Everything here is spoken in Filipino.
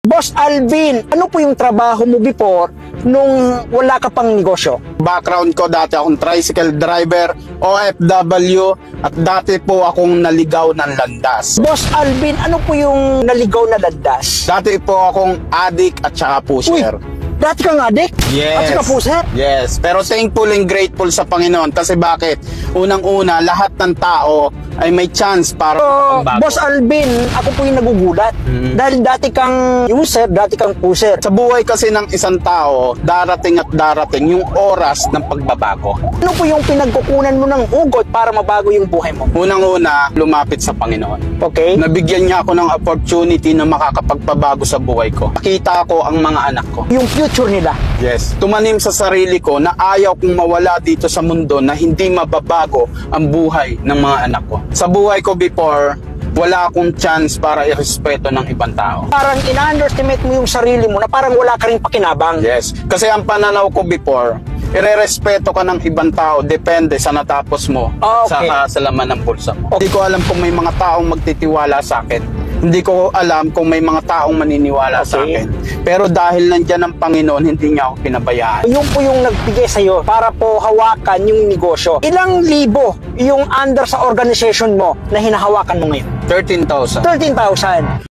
Boss Alvin, ano po yung trabaho mo before nung wala ka pang negosyo? Background ko, dati akong tricycle driver, OFW, at dati po akong naligaw ng landas. Boss Alvin, ano po yung naligaw na landas? Dati po akong addict at saka pusher. Dati kang adik? Yes. At saka puser? Yes. Pero thankful and grateful sa Panginoon. Kasi bakit? Unang-una, lahat ng tao ay may chance para magbago. Boss Alvin, ako po yung nagugulat. Dahil dati kang user, dati kang puser. Sa buhay kasi ng isang tao, darating at darating yung oras ng pagbabago. Ano po yung pinagkukunan mo ng hugot para mabago yung buhay mo? Unang-una, lumapit sa Panginoon. Okay? Nabigyan niya ako ng opportunity na makakapagpabago sa buhay ko. Nakita ko ang mga anak ko. Yung future nila. Yes. Tumanim sa sarili ko na ayaw kong mawala dito sa mundo na hindi mababago ang buhay ng mga anak ko. Sa buhay ko before, wala akong chance para irespeto ng ibang tao. Parang ina-underestimate mo yung sarili mo na parang wala ka rin pakinabang. Yes. Kasi ang pananaw ko before, irerespeto ka ng ibang tao depende sa natapos mo sa Okay. kasalaman ng bulsa mo. Hindi ko alam kung may mga taong magtitiwala sa akin. Hindi ko alam kung may mga taong maniniwala sa akin. Pero dahil nandyan ang Panginoon, hindi niya ako pinabayaan. Yung po yung nagbigay sa'yo para po hawakan yung negosyo. Ilang libo yung under sa organization mo na hinahawakan mo ngayon? 13,000. 13,000.